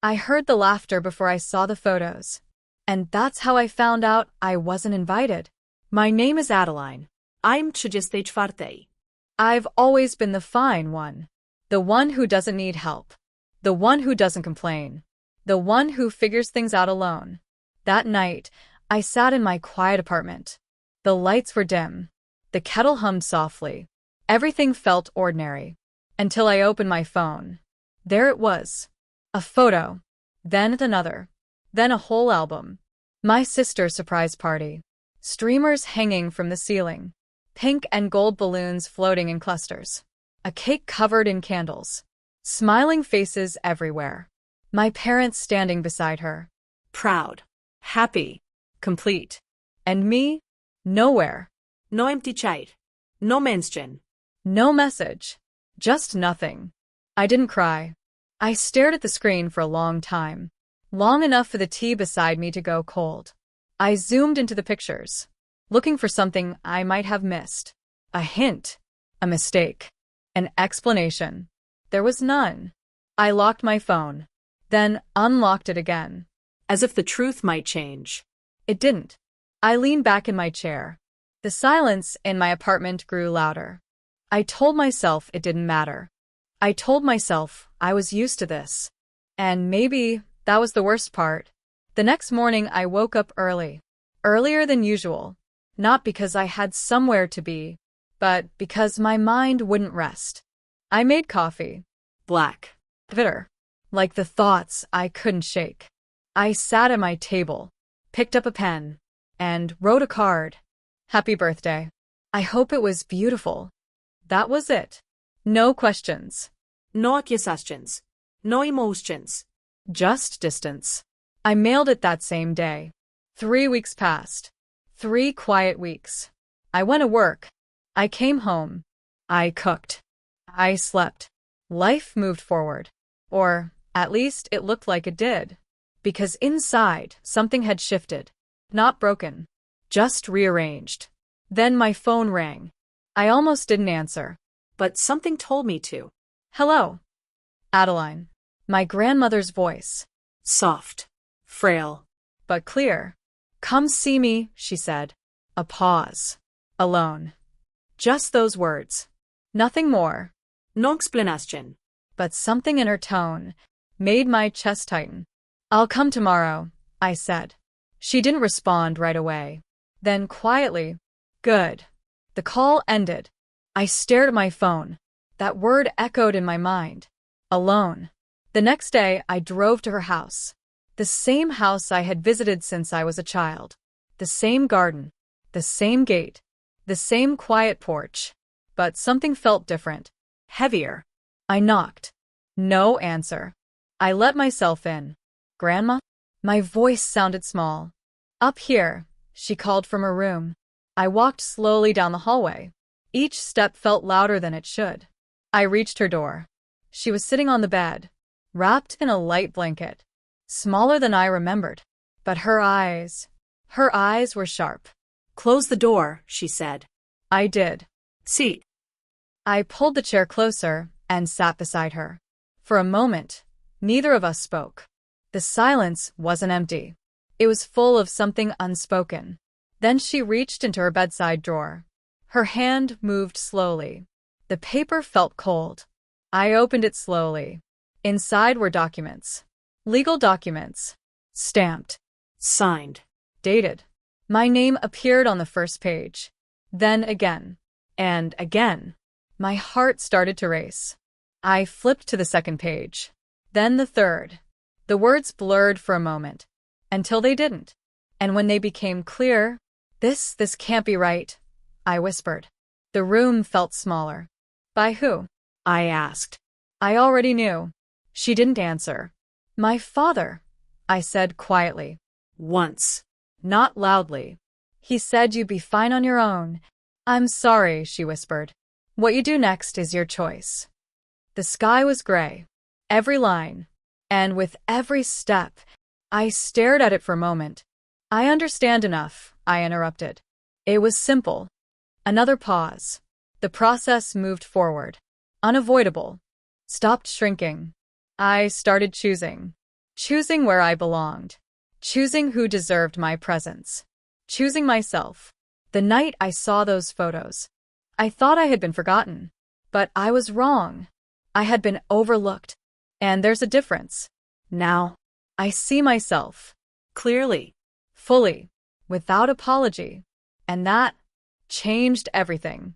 I heard the laughter before I saw the photos. And that's how I found out I wasn't invited. My name is Adeline. I'm 34. I've always been the fine one. The one who doesn't need help. The one who doesn't complain. The one who figures things out alone. That night, I sat in my quiet apartment. The lights were dim. The kettle hummed softly. Everything felt ordinary. Until I opened my phone. There it was. A photo. Then another. Then a whole album. My sister's surprise party. Streamers hanging from the ceiling. Pink and gold balloons floating in clusters. A cake covered in candles. Smiling faces everywhere. My parents standing beside her. Proud. Happy. Complete. And me? Nowhere. No empty chair. No mention. No message. Just nothing. I didn't cry. I stared at the screen for a long time. Long enough for the tea beside me to go cold. I zoomed into the pictures, looking for something I might have missed. A hint. A mistake. An explanation. There was none. I locked my phone, then unlocked it again. As if the truth might change. It didn't. I leaned back in my chair. The silence in my apartment grew louder. I told myself it didn't matter. I told myself I was used to this. And maybe that was the worst part. The next morning I woke up early. Earlier than usual. Not because I had somewhere to be, but because my mind wouldn't rest. I made coffee. Black. Bitter. Like the thoughts I couldn't shake. I sat at my table, picked up a pen, and wrote a card. Happy birthday. I hope it was beautiful. That was it. No questions. No accusations. No emotions. Just distance. I mailed it that same day. 3 weeks passed. 3 quiet weeks. I went to work. I came home. I cooked. I slept. Life moved forward. Or, at least, it looked like it did. Because inside, something had shifted. Not broken. Just rearranged. Then my phone rang. I almost didn't answer. But something told me to. Hello. Adeline. My grandmother's voice. Soft. Frail. But clear. Come see me, she said. A pause. Alone. Just those words. Nothing more. No explanation. But something in her tone made my chest tighten. I'll come tomorrow, I said. She didn't respond right away. Then quietly, good. The call ended. I stared at my phone. That word echoed in my mind. Alone. The next day, I drove to her house. The same house I had visited since I was a child. The same garden. The same gate. The same quiet porch. But something felt different. Heavier. I knocked. No answer. I let myself in. Grandma? My voice sounded small. Up here, she called from her room. I walked slowly down the hallway. Each step felt louder than it should. I reached her door. She was sitting on the bed, wrapped in a light blanket. Smaller than I remembered. But her eyes were sharp. Close the door, she said. I did. Seat. I pulled the chair closer and sat beside her. For a moment, neither of us spoke. The silence wasn't empty. It was full of something unspoken. Then she reached into her bedside drawer. Her hand moved slowly. The paper felt cold. I opened it slowly. Inside were documents. Legal documents. Stamped. Signed. Dated. My name appeared on the first page. Then again. And again. My heart started to race. I flipped to the second page. Then the third. The words blurred for a moment. Until they didn't. And when they became clear, this can't be right, I whispered. The room felt smaller. By who? I asked. I already knew. She didn't answer. My father, I said quietly. Once. Not loudly. He said you'd be fine on your own. I'm sorry, she whispered. What you do next is your choice. The sky was gray. Every line. And with every step, I stared at it for a moment. I understand enough, I interrupted. It was simple. Another pause. The process moved forward. Unavoidable. Stopped shrinking. I started choosing. choosing where I belonged, choosing who deserved my presence, choosing myself. The night I saw those photos, I thought I had been forgotten, but I was wrong. I had been overlooked. And there's a difference. Now, I see myself. Clearly. Fully. Without apology. And that changed everything.